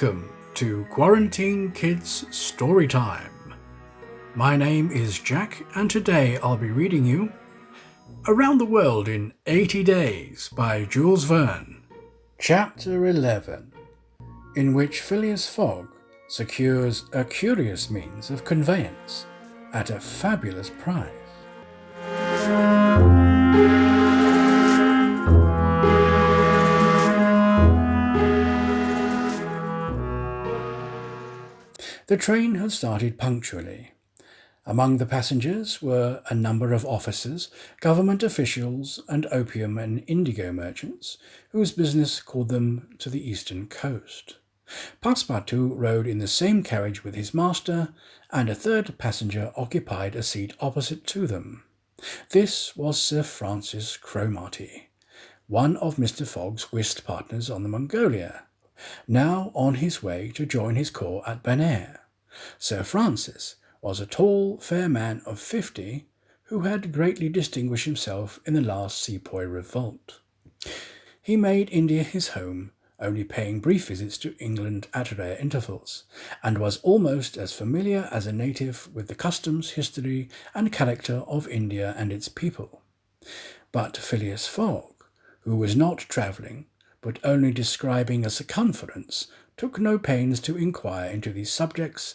Welcome to Quarantine Kids Storytime. My name is Jack, and today I'll be reading you Around the World in 80 Days by Jules Verne. Chapter 11, in which Phileas Fogg secures a curious means of conveyance at a fabulous price. The train had started punctually. Among the passengers were a number of officers, government officials, and opium and indigo merchants, whose business called them to the eastern coast. Passepartout rode in the same carriage with his master, and a third passenger occupied a seat opposite to them. This was Sir Francis Cromarty, one of Mr. Fogg's whist partners on the Mongolia, now on his way to join his corps at Benair. Sir Francis was a tall, fair man of 50 who had greatly distinguished himself in the last Sepoy revolt. He made India his home, only paying brief visits to England at rare intervals, and was almost as familiar as a native with the customs, history, and character of India and its people. But Phileas Fogg, who was not travelling, but only describing a circumference, took no pains to inquire into these subjects.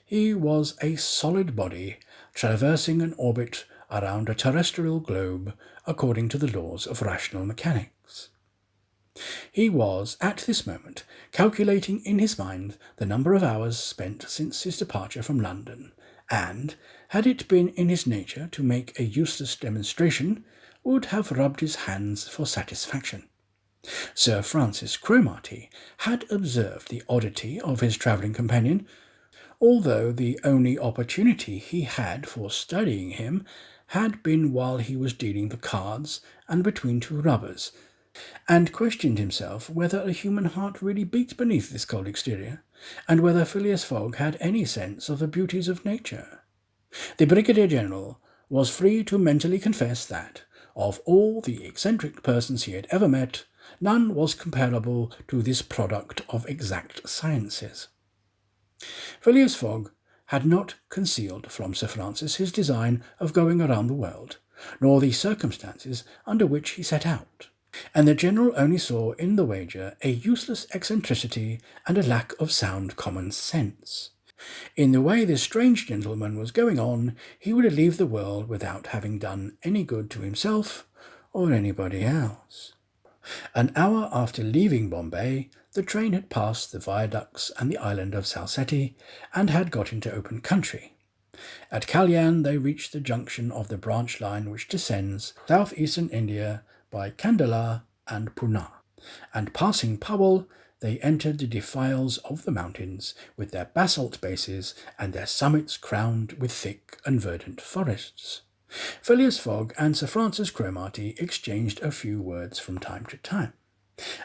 He was a solid body, traversing an orbit around a terrestrial globe according to the laws of rational mechanics. He was, at this moment, calculating in his mind the number of hours spent since his departure from London, and, had it been in his nature to make a useless demonstration, would have rubbed his hands for satisfaction. Sir Francis Cromarty had observed the oddity of his travelling companion, although the only opportunity he had for studying him had been while he was dealing the cards and between two rubbers, and questioned himself whether a human heart really beat beneath this cold exterior, and whether Phileas Fogg had any sense of the beauties of nature. The Brigadier General was free to mentally confess that, of all the eccentric persons he had ever met, none was comparable to this product of exact sciences. Phileas Fogg had not concealed from Sir Francis his design of going around the world, nor the circumstances under which he set out, and the General only saw in the wager a useless eccentricity and a lack of sound common sense. In the way this strange gentleman was going on, he would leave the world without having done any good to himself or anybody else. An hour after leaving Bombay, the train had passed the viaducts and the island of Salsette, and had got into open country. At Kalyan they reached the junction of the branch line which descends south-eastern India by Kandala and Poona, and passing Powell, they entered the defiles of the mountains, with their basalt bases and their summits crowned with thick and verdant forests. Phileas Fogg and Sir Francis Cromarty exchanged a few words from time to time,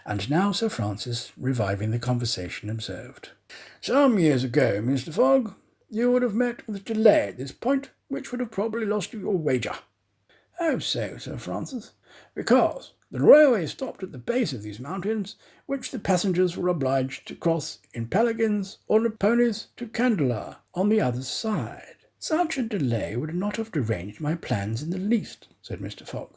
and now Sir Francis, reviving the conversation, observed, "Some years ago, Mr. Fogg, you would have met with a delay at this point, which would have probably lost you your wager." "How so, Sir Francis?" "Because the railway stopped at the base of these mountains, which the passengers were obliged to cross in pelicans or ponies to Kandala on the other side." "Such a delay would not have deranged my plans in the least," said Mr. Fogg.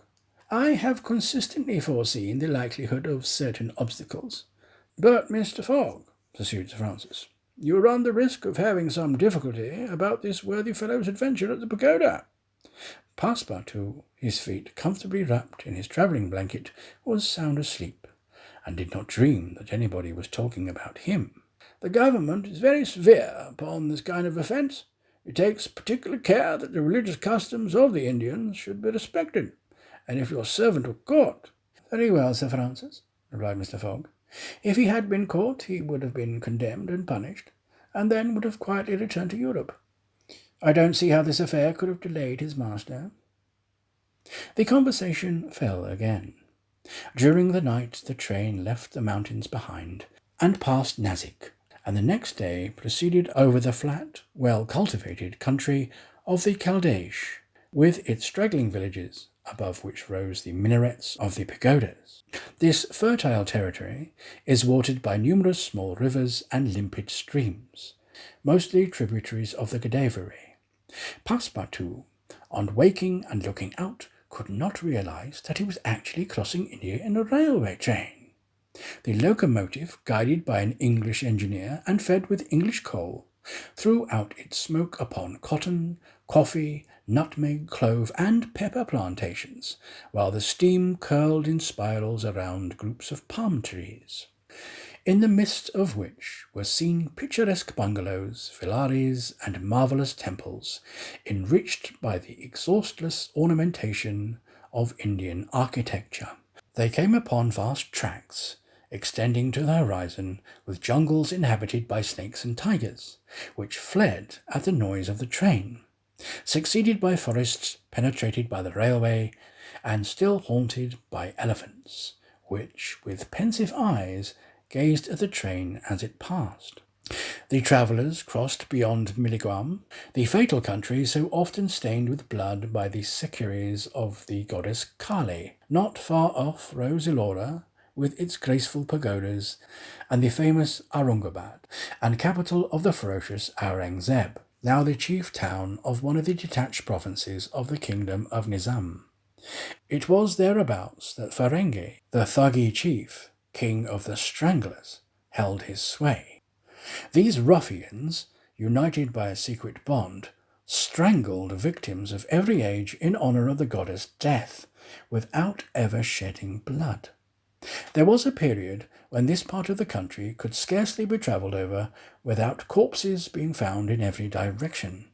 "I have consistently foreseen the likelihood of certain obstacles." "But, Mr. Fogg," pursued Sir Francis, "you run the risk of having some difficulty about this worthy fellow's adventure at the pagoda." Passepartout, his feet comfortably wrapped in his travelling blanket, was sound asleep, and did not dream that anybody was talking about him. "The government is very severe upon this kind of offence. It takes particular care that the religious customs of the Indians should be respected, and if your servant were caught—" "Very well, Sir Francis," replied Mr. Fogg. "If he had been caught, he would have been condemned and punished, and then would have quietly returned to Europe. I don't see how this affair could have delayed his master." The conversation fell again. During the night the train left the mountains behind, and passed Nazik, and the next day proceeded over the flat, well-cultivated country of the Chaldaesh, with its straggling villages, above which rose the minarets of the pagodas. This fertile territory is watered by numerous small rivers and limpid streams, mostly tributaries of the Godavery. Passepartout, on waking and looking out, could not realize that he was actually crossing India in a railway train. The locomotive, guided by an English engineer and fed with English coal, threw out its smoke upon cotton, coffee, nutmeg, clove, and pepper plantations, while the steam curled in spirals around groups of palm trees, in the midst of which were seen picturesque bungalows, villares, and marvellous temples, enriched by the exhaustless ornamentation of Indian architecture. They came upon vast tracts, extending to the horizon, with jungles inhabited by snakes and tigers, which fled at the noise of the train, succeeded by forests penetrated by the railway, and still haunted by elephants, which, with pensive eyes, gazed at the train as it passed. The travellers crossed beyond Milligam, the fatal country so often stained with blood by the securies of the goddess Kali. Not far off rose Ellora, with its graceful pagodas, and the famous Aurungabad, and capital of the ferocious Aurangzeb, now the chief town of one of the detached provinces of the kingdom of Nizam. It was thereabouts that Farenge, the Thuggy chief, king of the Stranglers, held his sway. These ruffians, united by a secret bond, strangled victims of every age in honour of the goddess Death, without ever shedding blood. There was a period when this part of the country could scarcely be travelled over without corpses being found in every direction.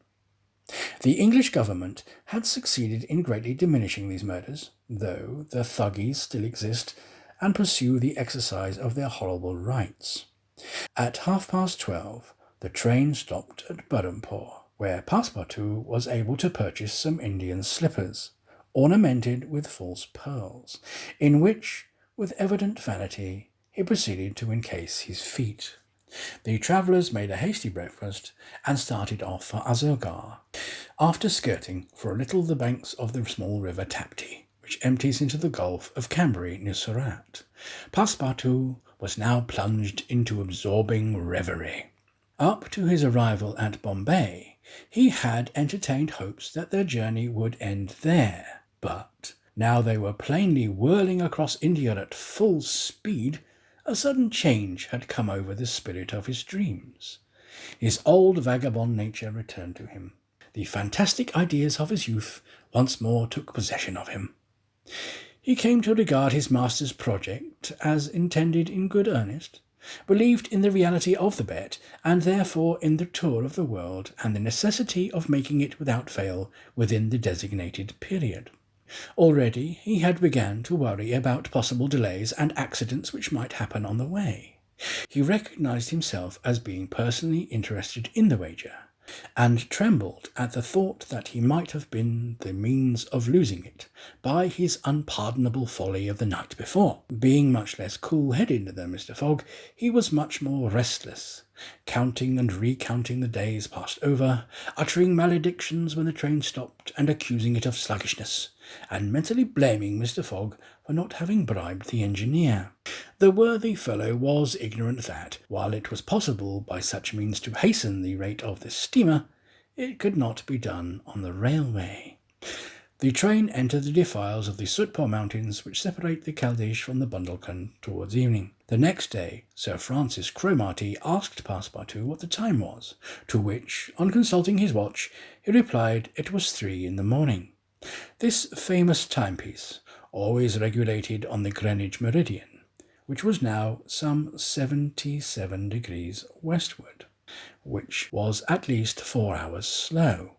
The English government had succeeded in greatly diminishing these murders, though the Thuggies still exist and pursue the exercise of their horrible rites. At 12:30, the train stopped at Burrampore, where Passepartout was able to purchase some Indian slippers, ornamented with false pearls, in which, with evident vanity, he proceeded to encase his feet. The travellers made a hasty breakfast and started off for Azilgar, after skirting for a little the banks of the small river Tapti, which empties into the Gulf of Cambrai near Surat. Passepartout was now plunged into absorbing reverie. Up to his arrival at Bombay, he had entertained hopes that their journey would end there, but now they were plainly whirling across India at full speed. A sudden change had come over the spirit of his dreams. His old vagabond nature returned to him. The fantastic ideas of his youth once more took possession of him. He came to regard his master's project as intended in good earnest, believed in the reality of the bet, and therefore in the tour of the world and the necessity of making it without fail within the designated period. Already he had begun to worry about possible delays and accidents which might happen on the way. He recognized himself as being personally interested in the wager, and trembled at the thought that he might have been the means of losing it by his unpardonable folly of the night before. Being much less cool-headed than Mr. Fogg, he was much more restless, counting and recounting the days passed over, uttering maledictions when the train stopped and accusing it of sluggishness, and mentally blaming Mr. Fogg for not having bribed the engineer. The worthy fellow was ignorant that, while it was possible by such means to hasten the rate of the steamer, it could not be done on the railway. The train entered the defiles of the Sutpur Mountains which separate the Caldesh from the Bundelkhand towards evening. The next day, Sir Francis Cromarty asked Passepartout what the time was, to which, on consulting his watch, he replied it was 3 in the morning. This famous timepiece always regulated on the Greenwich meridian, which was now some 77 degrees westward, which was at least 4 hours slow.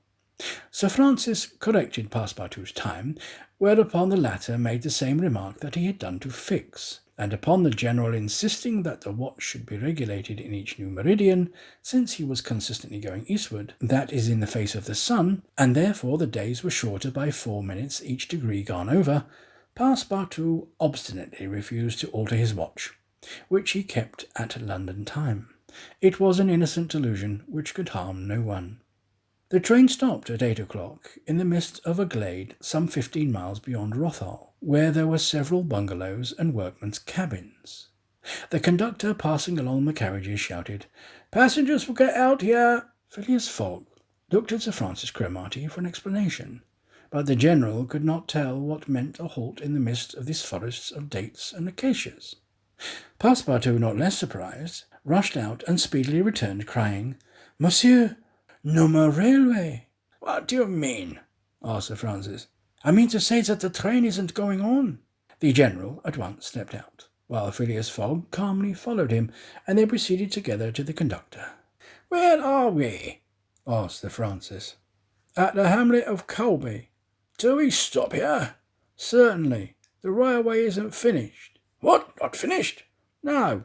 Sir Francis corrected Passepartout's time, whereupon the latter made the same remark that he had done to Fix, and upon the general insisting that the watch should be regulated in each new meridian, since he was consistently going eastward, that is in the face of the sun, and therefore the days were shorter by 4 minutes each degree gone over, Passepartout obstinately refused to alter his watch, which he kept at London time. It was an innocent delusion which could harm no one. The train stopped at 8 o'clock in the midst of a glade some 15 miles beyond Rothal, where there were several bungalows and workmen's cabins. The conductor, passing along the carriages, shouted, "Passengers will get out here!" Phileas Fogg looked at Sir Francis Cromarty for an explanation, but the general could not tell what meant a halt in the midst of these forests of dates and acacias. Passepartout, not less surprised, rushed out and speedily returned, crying, "Monsieur, no more railway!" "What do you mean?" asked Sir Francis. "I mean to say that the train isn't going on." The general at once stepped out, while Phileas Fogg calmly followed him, and they proceeded together to the conductor. "Where are we?" asked Sir Francis. "At the hamlet of Colby." "Do we stop here?" "Certainly. The railway isn't finished." "What, not finished?" "No.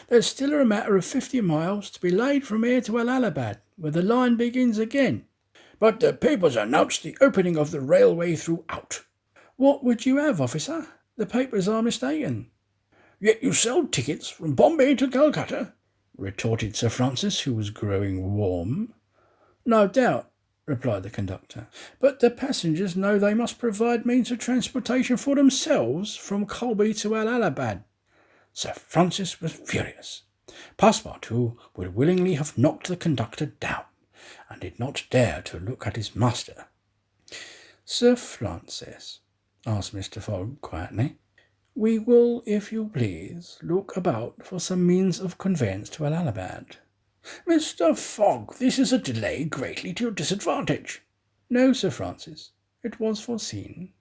There's still a matter of 50 miles to be laid from here to Allahabad, where the line begins again." "But the papers announced the opening of the railway throughout." "What would you have, officer? The papers are mistaken." "Yet you sell tickets from Bombay to Calcutta?" retorted Sir Francis, who was growing warm. "No doubt," replied the conductor, "but the passengers know they must provide means of transportation for themselves from Colby to Allahabad." Sir Francis was furious. Passepartout would willingly have knocked the conductor down, and did not dare to look at his master. "Sir Francis," asked Mr. Fogg quietly, "we will, if you please, look about for some means of conveyance to Allahabad." "Mr. Fogg, this is a delay greatly to your disadvantage." "No, Sir Francis, it was foreseen."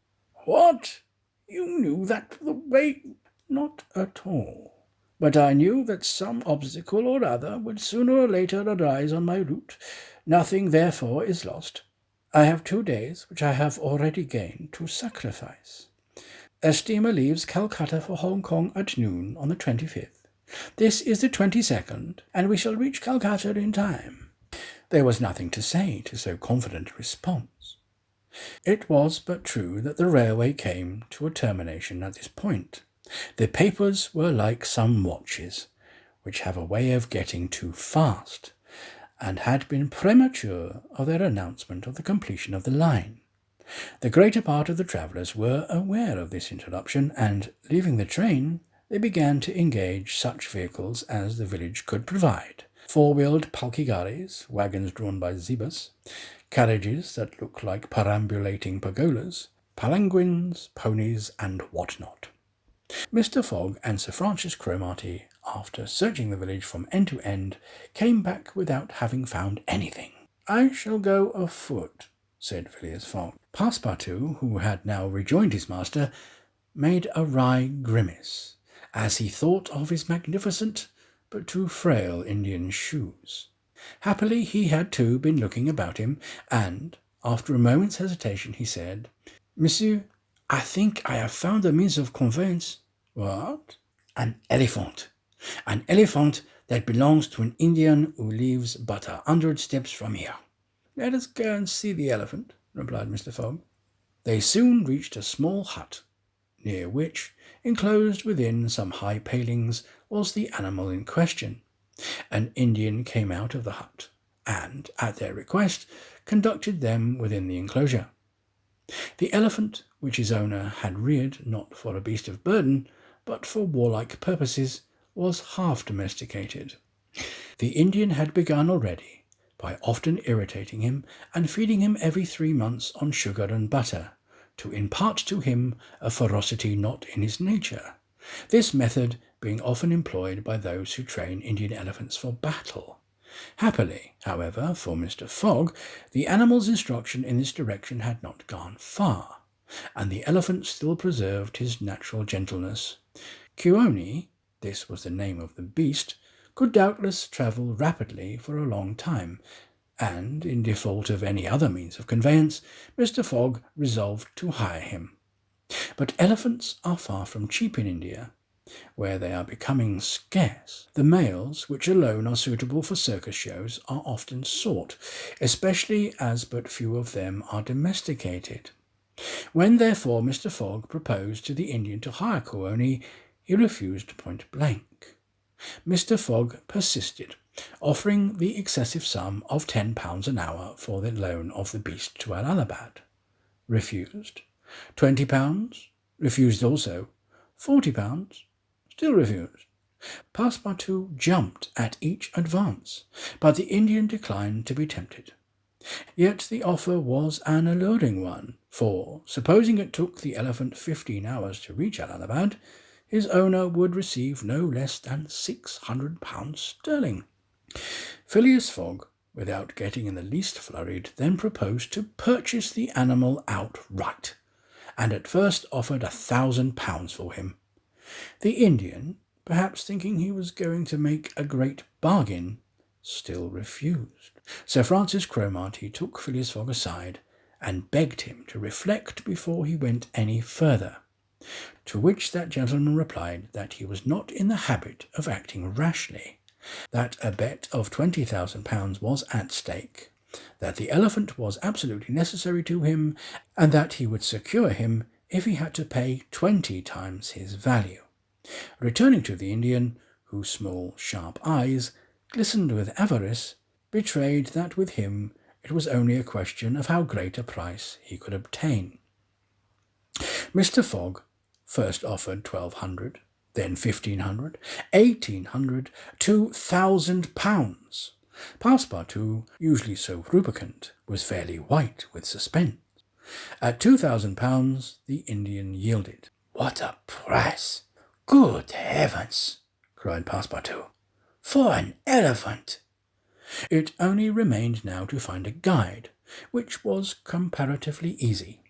"What? You knew that the way—" "Not at all. But I knew that some obstacle or other would sooner or later arise on my route. Nothing, therefore, is lost. I have 2 days, which I have already gained, to sacrifice. A steamer leaves Calcutta for Hong Kong at noon on the 25th. This is the 22nd, and we shall reach Calcutta in time." There was nothing to say to so confident a response. It was but true that the railway came to a termination at this point. The papers were like some watches, which have a way of getting too fast, and had been premature of their announcement of the completion of the line. The greater part of the travellers were aware of this interruption, and, leaving the train, they began to engage such vehicles as the village could provide: 4-wheeled palki-garis, wagons drawn by zebus, carriages that looked like perambulating pergolas, palanquins, ponies, and what not. Mr. Fogg and Sir Francis Cromarty, after searching the village from end to end, came back without having found anything. "I shall go afoot," said Phileas Fogg. Passepartout, who had now rejoined his master, made a wry grimace, as he thought of his magnificent but too frail Indian shoes. Happily he had too been looking about him, and, after a moment's hesitation, he said, "Monsieur, I think I have found a means of conveyance." "What?" "An elephant. An elephant that belongs to an Indian who lives but 100 steps from here." "Let us go and see the elephant," replied Mr. Fogg. They soon reached a small hut, near which, enclosed within some high palings, was the animal in question. An Indian came out of the hut, and, at their request, conducted them within the enclosure. The elephant, which his owner had reared not for a beast of burden, but for warlike purposes, was half domesticated. The Indian had begun already by often irritating him and feeding him every 3 months on sugar and butter, to impart to him a ferocity not in his nature, this method being often employed by those who train Indian elephants for battle. Happily, however, for Mr. Fogg, the animal's instruction in this direction had not gone far, and the elephant still preserved his natural gentleness. Kuoni, this was the name of the beast, could doubtless travel rapidly for a long time, and, in default of any other means of conveyance, Mr. Fogg resolved to hire him. But elephants are far from cheap in India, where they are becoming scarce. The males, which alone are suitable for circus shows, are often sought, especially as but few of them are domesticated. When, therefore, Mr. Fogg proposed to the Indian to hire Kuoni, he refused point blank. Mr. Fogg persisted, offering the excessive sum of £10 an hour for the loan of the beast to Allahabad. Refused. £20, refused also. £40, still refused. Passepartout jumped at each advance, but the Indian declined to be tempted. Yet the offer was an alluring one, for, supposing it took the elephant 15 hours to reach Allahabad, his owner would receive no less than £600 sterling. Phileas Fogg, without getting in the least flurried, then proposed to purchase the animal outright, and at first offered £1,000 for him. The Indian, perhaps thinking he was going to make a great bargain, still refused. Sir Francis Cromarty took Phileas Fogg aside and begged him to reflect before he went any further, to which that gentleman replied that he was not in the habit of acting rashly, that a bet of £20,000 was at stake, that the elephant was absolutely necessary to him, and that he would secure him if he had to pay 20 times his value. Returning to the Indian, whose small, sharp eyes glistened with avarice, betrayed that with him it was only a question of how great a price he could obtain. Mr. Fogg first offered £1,200, then £1,500, £1,800, £2,000. Passepartout, usually so rubicund, was fairly white with suspense. At £2,000 the Indian yielded. "What a price! Good heavens!" cried Passepartout. "For an elephant!" It only remained now to find a guide, which was comparatively easy.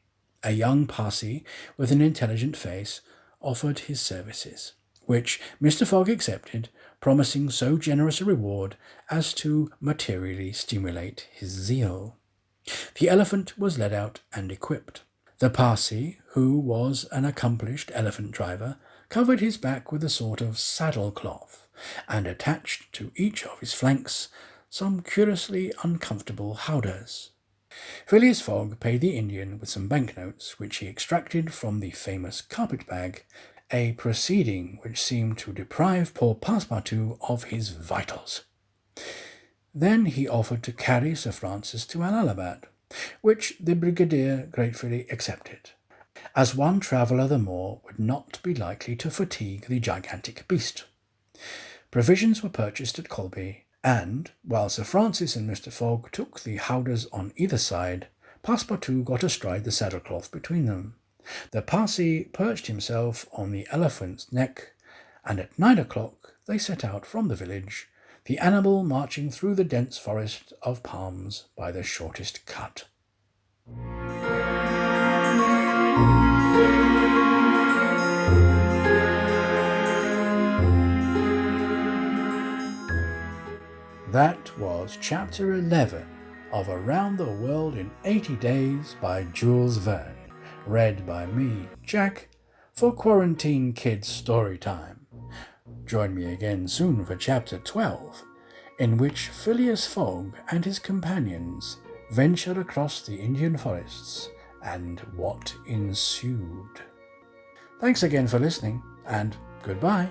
A young Parsee with an intelligent face offered his services, which Mr. Fogg accepted, promising so generous a reward as to materially stimulate his zeal. The elephant was led out and equipped. The Parsee, who was an accomplished elephant driver, covered his back with a sort of saddle-cloth, and attached to each of his flanks some curiously uncomfortable howdahs. Phileas Fogg paid the Indian with some banknotes, which he extracted from the famous carpet-bag, a proceeding which seemed to deprive poor Passepartout of his vitals. Then he offered to carry Sir Francis to Allahabad, which the brigadier gratefully accepted, as one traveller the more would not be likely to fatigue the gigantic beast. Provisions were purchased at Colby, and, while Sir Francis and Mr. Fogg took the howdahs on either side, Passepartout got astride the saddle-cloth between them. The Parsee perched himself on the elephant's neck, and at 9 o'clock they set out from the village, the animal marching through the dense forest of palms by the shortest cut. That was Chapter 11 of Around the World in 80 Days by Jules Verne, read by me, Jack, for Quarantine Kids Storytime. Join me again soon for Chapter 12, in which Phileas Fogg and his companions venture across the Indian forests and what ensued. Thanks again for listening, and goodbye.